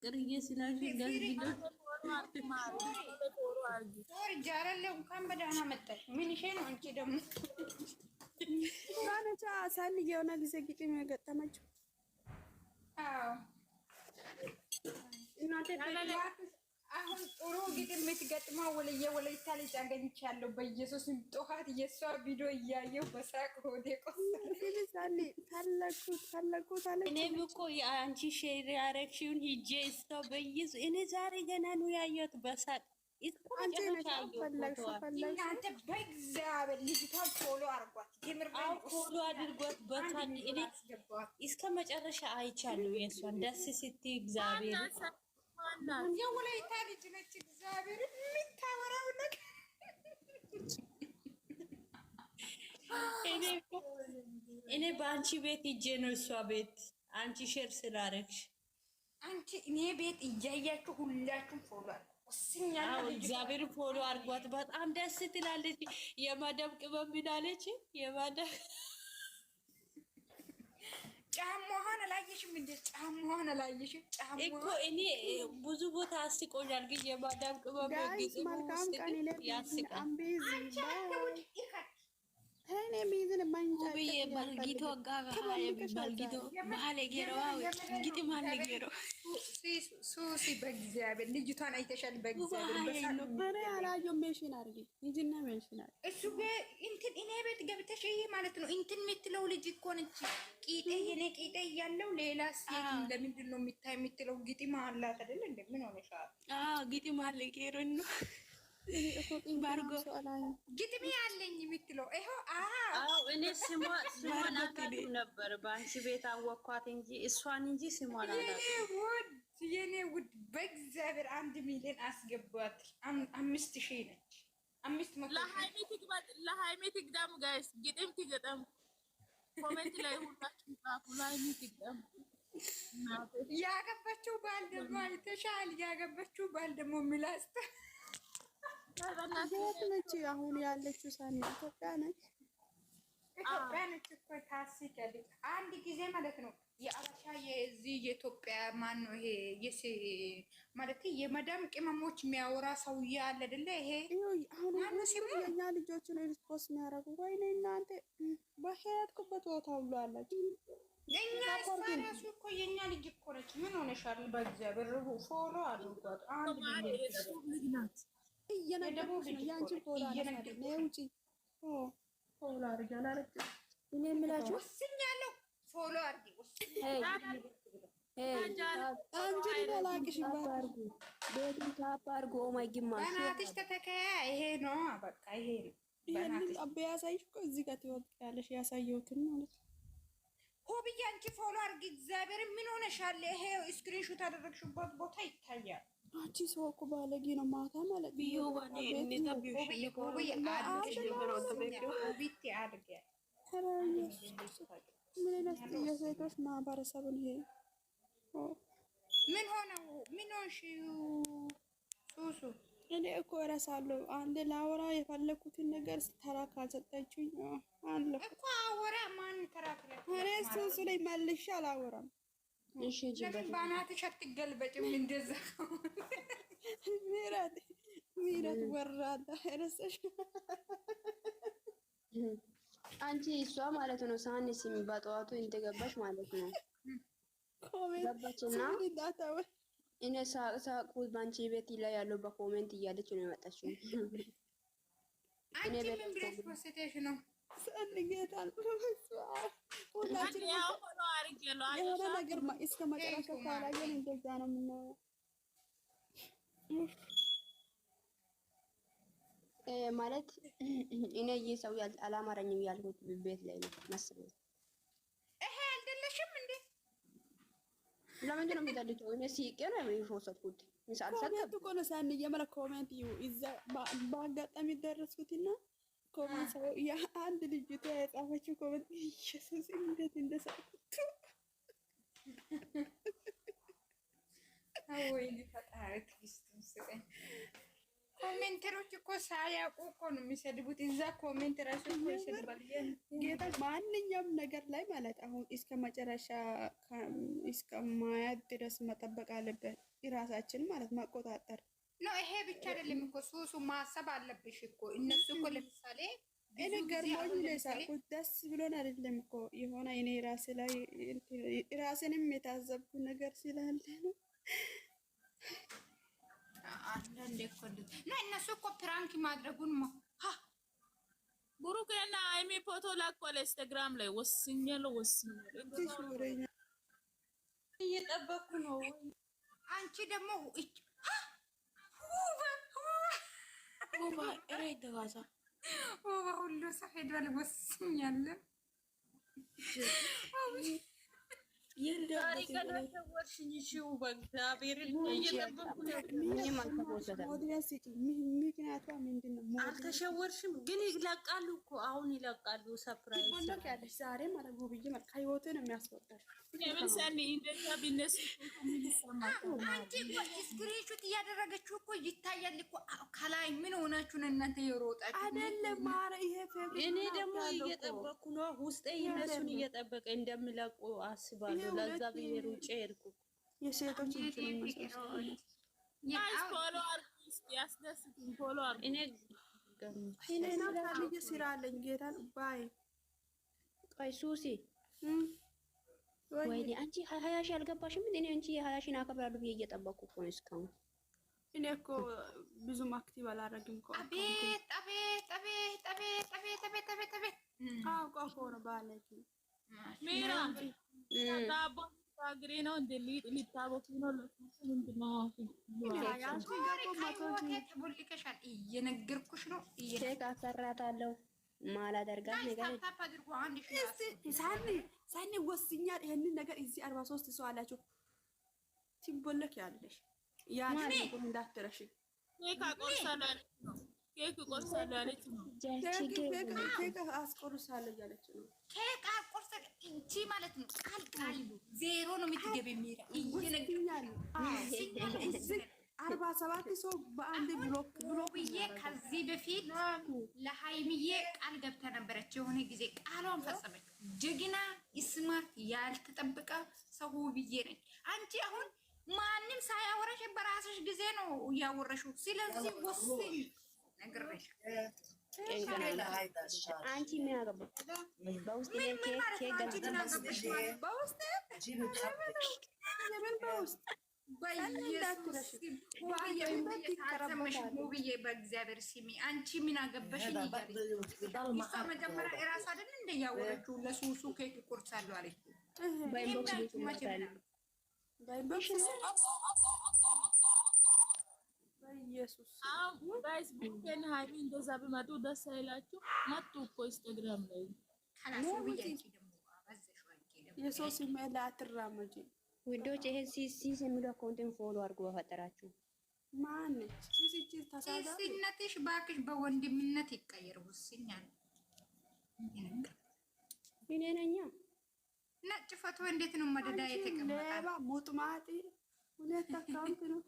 ቅርዬ ስላሽ እንደዚህ ነው። ሶሪ ጃረለ እንኳን በደህና መጣሽ። ምን ይሄ ነው? አንቺ ደግሞ ባነቻ ሳን የሆነ ጊዜ ግጥም የገጠመችው እናቴ አሁን ጥሩ ግጥም የምትገጥመው ወለይታ ልጅ አገኝቻለሁ። በኢየሱስ ጦሃት የሷ ቪዲዮ እያየሁ በሳቅ ሆዴ ቆሰለ። ታለቁት አለ። እኔም እኮ የአንቺ ሼር ያረግሽውን ሂጄ እስታው በኢየሱስ እኔ ዛሬ ገና ነው ያየሁት በሳቅ አንተ በእግዚአብሔር ልጅቷን ፎሎ አድርጓት፣ ፎሎ አድርጓት። በቃ እኔ እስከ መጨረሻ አይቻለሁ የእሷን ደስ ስትይ እግዚአብሔር የወላይታ ልጅ ነች። እግዚአብሔር የምታወራው ነገር እኔ በአንቺ ቤት ሂጄ ነው እሷ ቤት አንቺ ሼር ስላረግሽ አንቺ እኔ ቤት እያያችሁ ሁላችሁም ፎሎ እግዚአብሔር ፎሎ አድርጓት። በጣም ደስ ትላለች። የማዳም ቅመም ምናለች? የማዳም ጫማዋን አላየሽም እንዴ? ጫማዋን አላየሽም? ጫማዋ እኮ እኔ ብዙ ቦታ አስቆኛል፣ ግን የማዳም ቅመም ግጥም ያስቃል። እኔ ቢዝን ማንጫ ባልጊቶ ጋር ባልጊቶ ባህል ገረዋ ግጥም አለ ገረው ሱሲ በእግዚአብሔር ልጅቷን አይተሻል? በእግዚአብሔር አላየሁም። ሜንሽን አድርጊ ሂጂና ሜንሽን አድርጊ። እሱ እንትን እኔ ቤት ገብተሽ ይሄ ማለት ነው እንትን የምትለው ልጅ እኮ ነች። ቂጤ የኔ ቂጤ እያለው ሌላ ሴት ለምንድን ነው የሚታይ የምትለው ግጥም አላት አይደል? እንደምን ሆነሻል? ግጥም አለ ገረው ነው ባርጎ ግጥም ያለኝ የምትለው ይኸው። እኔ ስሟን አታውቅም ነበር። በአንቺ ቤት አወኳት እንጂ እሷን እንጂ ስሟን አላውቅም። የኔ ውድ በእግዚአብሔር 1 ሚሊዮን አስገባት። 5000 ነች። 500 ለሃይሜ ትግዳሙ ጋይስ ግጥም ትገጠሙ። ኮሜንት ላይ ሁላችሁም ጻፉ። ለሃይሜ ትግዳሙ። ያገባችው ባል ደግሞ አይተሻል? ያገባችው ባል ደግሞ ምላስታ የት ነች አሁን ያለችው? ሳኒ ኢትዮጵያ ነች። ኢትዮጵያ ነች እኮ ታስቂያለች። አንድ ጊዜ ማለት ነው የአበሻ የዚህ የኢትዮጵያ ማን ነው ይሄ ማለት የመዳም ቅመሞች የሚያወራ ሰውዬ አለ አይደለ? ይሄ አሁን የኛ ልጆች ነው ሪፖርት የሚያደርጉ። ወይኔ እናንተ በሄድኩበት ቦታ ሁሉ አላችሁ። እኛ ራሱ እኮ የኛ ልጅ እኮ ነች። ምን ሆነሻል? በእግዚአብሔር ፎሎ አድርጓት። አንድ ልጅ ናት። እየነደቦች ነው ያንቺ ፎሎ አድርጋለች። ነው ውጪ ፎሎ አድርጋለች። እኔ የምላችሁ ወስኛለሁ። ፎሎ አድርጊ አንቺ ላላቅሽ ባርጉ ቤቱን ታፕ አድርጎ ማይግማሽ በናትሽ ተተከያ። ይሄ ነው በቃ ይሄ ነው። በናትሽ አበያ ያሳይሽ እኮ እዚህ ጋር ትወጣለሽ። ያሳየሁትን ማለት ሆብዬ አንቺ ፎሎ አድርጊ። እግዚአብሔር ምን ሆነሻል? ይሄ ስክሪንሾት አደረግሽበት ቦታ ይታያል። አንቺ ሰው እኮ ባለጌ ነው። ማታ ማለት ምን የሴቶች ማህበረሰብን ይሄ ምን ሆነው ምን ሆንሽ ሱሱ? እኔ እኮ እረሳለሁ። አንድ ላወራ የፈለኩትን ነገር ተራ ካልሰጠችኝ አለሁ እኮ አወራ። ማን ተራክለ እኔ ሱሱ ላይ መልሼ አላወራም። እሺ ጅበት ባናትሽ አትገልበጭም። እንደዛ ሚራት ወራዳ ረሰሽ አንቺ እሷ ማለት ነው። ሳኒ ሲሚ በጠዋቱ እንደገባሽ ማለት ነው ገባችና እኔ ሳቁ ባንቺ ቤት ላይ ያለው በኮሜንት እያለች ነው የመጣችው። አንቺ ምን ብለሽ ፖስቴሽ ነው ሰንጌታል ሁላችን የሆነ ነገር እስከ መጨረሻ ካላየን እንደዛ ነው የምናየው። ማለት እኔ ይሰው አላማረኝም ያልኩት ቤት ላይ ነው መስሎኝ። ይሄ አልደለሽም እንዴ? ለምንድን ነው የሚደልተው? እኔ ሲቄ ነው የሚፎሰትኩት ሚሳል ሰጠ እኮ ነው ሳኒ የመለ ኮሜንት ይዛ በአጋጣሚ ደረስኩትና ኮሜንት ሰው አንድ ልጅቷ የጻፈችው ኮሜንት ኢየሱስ እንዴት እንደሳቅኩት ወይ ፈጣሪ ክርስቶስ ኮሜንተሮች እኮ ሳያውቁ እኮ ነው የሚሰድቡት። እዛ ኮሜንት ራሱ እኮ ይሰድባል። ጌታ ማንኛውም ነገር ላይ ማለት አሁን እስከ መጨረሻ እስከ ማያት ድረስ መጠበቅ አለበት። ራሳችን ማለት መቆጣጠር ነው። ይሄ ብቻ አይደለም እኮ ሱሱ ማሰብ አለብሽ እኮ። እነሱ እኮ ለምሳሌ እኔ ገርሞኝ ለሳቁት ደስ ብሎን አይደለም እኮ የሆነ እኔ ራሴ ላይ ራሴንም የታዘብኩ ነገር ስላለ ነው። አንዳንዴ እኮ ነው እነሱ እኮ ፕራንክ ማድረጉን ብሩክና ሃይሚ ፎቶ ላኳል ኢንስታግራም ላይ ወስኛለሁ። እየጠበኩ ነው። አንቺ ደግሞ ሁሉ ሰው ሄዷል። ወስኛለሁ አልተሸወርሽም፣ ግን ይለቃሉ እኮ አሁን ይለቃሉ። ሰፕራይዝ ዛሬ ማለት ነው ብዬ ማለት ከህይወቱ ነው የሚያስወጣሽ። ስክሪንሹት እያደረገችው እኮ ይታያል እኮ ከላይ። ምን ሆናችሁ ነው እናንተ የሮጣችሁ? አይደለም ማረ ይሄ እኔ ደግሞ እየጠበኩ ነው። ውስጤ እነሱን እየጠበቀ እንደሚለቁ አስባለሁ። ለዛ ብዬ ሩጬ ሄድኩ። የሴቶች እኔ ስራ አለኝ ጌታን ባይ ቆይ ሱሲ ወይኔ አንቺ 20 ሺህ አልገባሽም? እኔ አንቺ የ20 ሺህ አከብራለሁ ብዬ እየጠበኩ እኮ ነው እስካሁን። እኔ እኮ ብዙም አክቲቭ አላደረግም እኮ። አቤት አቤት አቤት አቤት አቤት አቤት አቤት አቤት አውቃ እኮ ነው ባለች ሜራ ዳቦ ታግሬ ነው እንደ ሊታቦክ ነው ለምንድነው? ተቦልከሻል። እየነገርኩሽ ነው። ቼክ አሰራታለሁ ማላደርጋት ነገር ሳኒ ወስኛል። ይሄንን ነገር እዚህ 43 ሰው አላችሁ ሲቦለክ ያለሽ ያን ነገር እንዳትረሺ። ኬክ አቆርሳለሁ ነው። ኬክ ቆርሳለሁ አለች ነው። ኬክ አስቆርሳለሁ ያለች ነው። ኬክ አቆርሳለሁ እንጂ ማለት ነው። ቃል ዜሮ ነው የምትገቢ የሚራ እየነገርኩኝ 47 ሰው በአንድ ብሎክዬ ከዚህ በፊት ለሃይሚዬ ቃል ገብታ ነበረች። የሆነ ጊዜ ቃሏን ፈጸመች። ጀግና ስማርት ያልተጠበቀ ሰው ብዬ ነኝ። አንቺ አሁን ማንም ሳያወራሽ በራስሽ ጊዜ ነው እያወራሽው። ስለዚህ ወስኝ ነግሬሽ አንቺ ምን አገባሽ? በውስጥ ሙብዬ በእግዚአብሔር ስሚ። አንቺ ምን አገባሽ? እሷ መጀመሪያ እራሱ አይደል እንደ እያወረችው ለሱሱ ኬክ ቆርሳለሁ አለች። ኢየሱስ ጋይስ ቡኬን ሃይሚ እንደዛ ቢመጡ ደስ አይላችሁ? መጡ እኮ ኢንስታግራም ላይ የሰው ሲሜላ አትራመጂ ውዶች። ይሄ ሲስ የሚለው አካውንትን ፎሎ አድርጉ በፈጠራችሁ። ማን ሲሲቺ ተሳዳ ሲነትሽ ባክሽ በወንድምነት ይቀየር። ውስኛ እኔ ነኛ ነጭ ፎቶ እንዴት ነው መደዳ የተቀመጠ? ሌባ ሙጥማጢ ሁለት አካውንት ነው።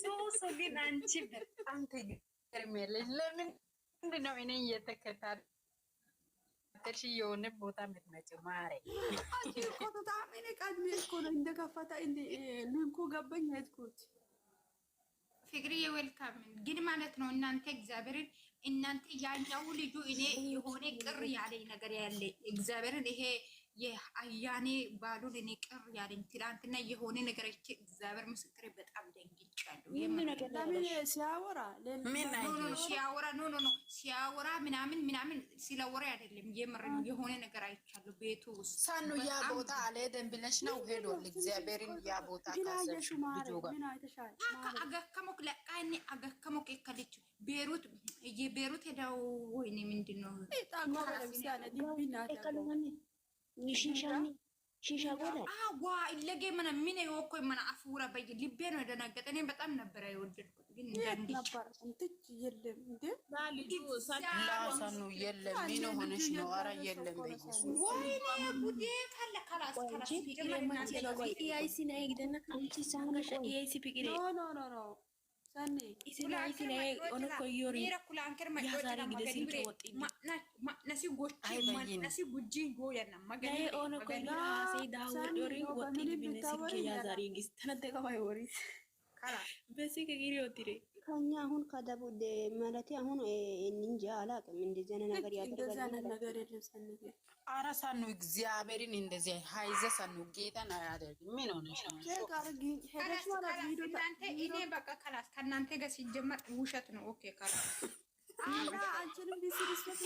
ሱሱ ግን አንቺ በጣም ትገርሚያለሽ። ለምን ምንድነው እኔ እየተከታተልሽ የሆነ ቦታ የምትመጪው? ማሬ በጣም እኔ ቀድሜ እኮ ነው እንደከፈታ ሊንኩ ገባኝ ሄድኩት። ፍቅርዬ ዌልካም ግን ማለት ነው እናንተ እግዚአብሔርን እናንተ ያኛው ልጁ እኔ የሆነ ቅር ያለኝ ነገር ያለ እግዚአብሔርን ይሄ የአያኔ ባሉን እኔ ቅር ያለኝ ትላንትና የሆነ ነገር አይቼ እግዚአብሔር ምስክሬ በጣም ደንግጫለሁ። ሲያወራ ምናምን ስለወሬ አይደለም የምር የሆነ ነገር አይቻለሁ። ቤቱ ውስጥ ሳኑ ያ ቦታ አልሄድም ብለሽ ነው ሄዶል። እግዚአብሔርን ያ ቦታ ካሰብሽ ልጁ ጋር አገከሞክ ለቃኔ አገከሞክ ከልጅ ቤሩት የቤሩት ሄደው ወይኔ ምንድነው ሺሻ ጎዳ ዋ ኢለጌ ምን ወኮ ምን አፉራ በይ ልቤ ነው የደነገጠ። እኔ በጣም ነበር የወደድኩት ግን ነበር እንት የለም እንዴ ላሳኑ የለም ምን ሆነሽ ነው? ኧረ የለም በኢየሱስ ወይኔ ጉዴ ካለ ካላስ ኢያይሲ ናይ ግደና አንቺ ሳንጋሽ ኢያይሲ ፍቅሬ ኖ ሰኔ ከኛ አሁን ከደቡ ማለት አሁን እንጃ አላውቅም። እንደዚህ አይነት ነገር ያደርጋል ነገር የለም ሰኔ ኧረ ሰኑ እግዚአብሔርን እንደዚህ ሀይዘ ሰኑ ጌታን አያደርግም። ምን ሆነሽ ነው? እናንተ እኔ በቃ ከላስ ከእናንተ ጋር ሲጀመር ውሸት ነው። ኦኬ ከላስ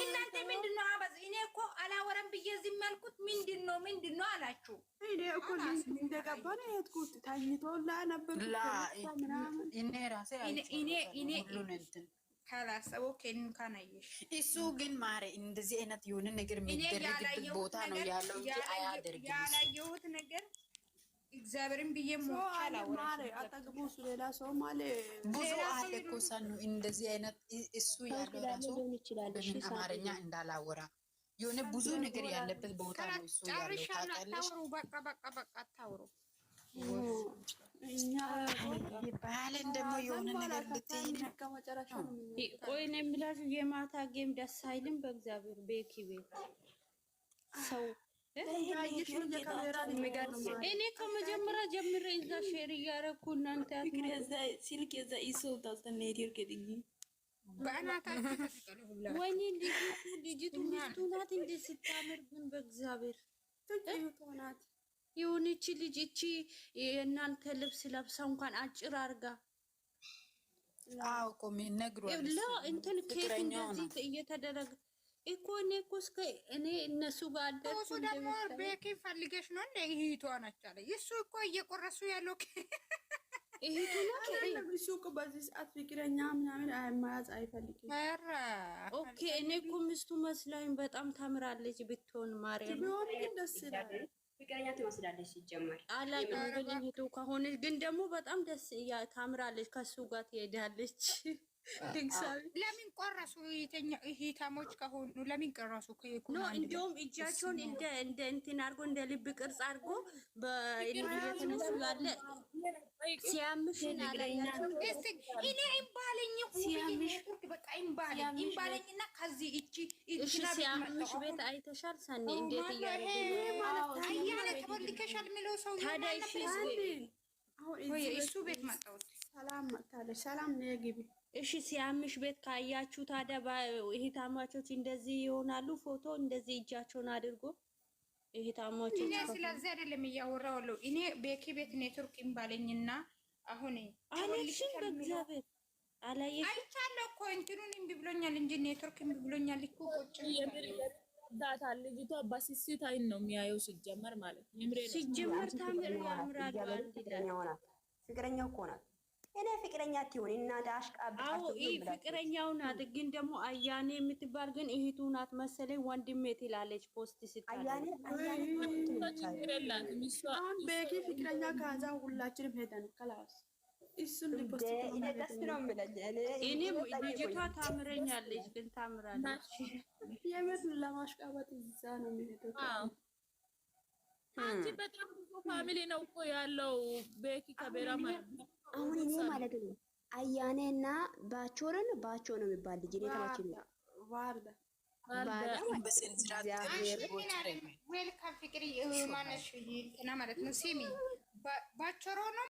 እናንተ ምንድነው አበዝ? እኔ እኮ አላወራም ብዬ ዝም ያልኩት ምንድነው አላችሁ? እኔ እኮ እንደገባ ነው የሄድኩት። ተኝቶላ ነበር እኔ ራሴ እኔ ከላስ ኦኬ እንካናየሽ እሱ ግን ማረ እንደዚህ አይነት የሆነ ነገር የሚደረግበት ቦታ ነው ያለው እንጂ አያደርግም። ያላየሁት ነገር እግዚአብሔርን ብዬ ሞቻላ ማረ አጠግቡ ሌላ ሰው ማለ ብዙ አለ እኮ ሰኑ እንደዚህ አይነት እሱ ያለው ራሱ በምን አማርኛ እንዳላወራ የሆነ ብዙ ነገር ያለበት ቦታ ነው እሱ ያለው። ታውቃለሽ በቃ አታውሩ። እኛ ባለን ደግሞ የሆነ ነገር ልትይ ቆይ ነው የምላችሁ የማታ ጌም ደስ አይልም። በእግዚአብሔር ቤኪ ቤት ሰው እኔ ከመጀመሪያ ጀምሬ እዛ ሼር እያደረኩ እናንተ ሲልክ የዛ ኢሶ ታስተነ ይርከድኝ ወይኔ ልጅቱ ሚስቱ ናት እንደ ስታምር ግን በእግዚአብሔር ናት የሆነች ልጅ እቺ የእናንተ ልብስ ለብሳ እንኳን አጭር አርጋ ቆሜ ነግሯል። እንትን ኬክ እንደዚህ እየተደረገ እኮ እኔ እነሱ ጋር አደርኩ። እሱ ደግሞ ቤኪ ፈልገሽ ነው እንደ እህቷ ነች አለ። እሱ እኮ እየቆረሱ ያለው እህቱ ነው። እሱ እኮ በዚህ ሰዓት ፍቅረኛ ምናምን ማያዝ አይፈልግም። ኦኬ እኔ እኮ ሚስቱ መስላኝ በጣም ታምራለች ብትሆን ማርያም ቢሆን ግን ደስ ይላል። ፍቅረኛ ትመስላለች ሲጀመር አላውቅም። በልጅቱ ከሆነ ግን ደግሞ በጣም ደስ ታምራለች። ከሱ ጋር ትሄዳለች። ለምን ቆረሱ? እህታሞች ከሆኑ ለምን ቆረሱ? ኖ እንዲሁም እጃቸውን እንደ እንትን አድርጎ እንደ ልብ ቅርጽ አድርጎ በእንደተነሱ ያለ ሲያምሽ አላያቸው። እኔ እምባለኝ ሲያምሽ በቃ እምባለኝና ከዚህ እቺ ሲያምሽ ቤት አይተሻል ሰኔ እንዴት አያለ ተወልከሻል የሚለው ሰው እሱ ቤት መጣሁት። ሰላም መጣለች። ሰላም ነው ግቢ። እሺ ሲያምሽ ቤት ካያችሁ ታዲያ እህታማቾች እንደዚህ ይሆናሉ። ፎቶ እንደዚህ እጃቸውን አድርጎ እህታማቾች እኔ ስለዚህ አይደለም እያወራሁ ያለው። እኔ ቤኪ ቤት ኔትወርክ እምባለኝና አሁን አለሽን በእግዚአብሔር አላየሽ አይቻለሁ እኮ እንትኑን እምቢ ብሎኛል እንጂ ኔትወርክ እምቢ ብሎኛል እኮ ቁጭ ዳታ ልጅቷ በሲሲት አይን ነው የሚያየው ሲጀመር ማለት ነው። ሲጀመር ታምር ያምራል። ፍቅረኛው እኮ ናት። እኔ ፍቅረኛ ትሆን እና ዳሽቃብ ፍቅረኛው ናት። ግን ደግሞ አያኔ የምትባል ግን እህቱ ናት መሰለኝ። ወንድሜ ትላለች ፖስት ስታለ ቤኪ ፍቅረኛ ካዛ ሁላችንም ሄደን ከላስ እሱን ሊፖስት ነው የምለኝ እኔ ልጅቷ ታምረኛለች፣ ግን ታምራለች። የምር ለማሽቃበጥ እዛ ነው የሚሄደው። አንቺ በጣም ብዙ ፋሚሊ ነው እኮ ያለው ቤኪ ከቤራ ማለት ነው። አሁን እኔ ማለት ነው አያኔና ባቾረን ባቾ ነው የሚባል ልጅ ነው ታማችን ዋርዳ ዌልካም ፍቅሪ ማነሽ እንትና ማለት ነው። ሲሚ ባቾሮ ነው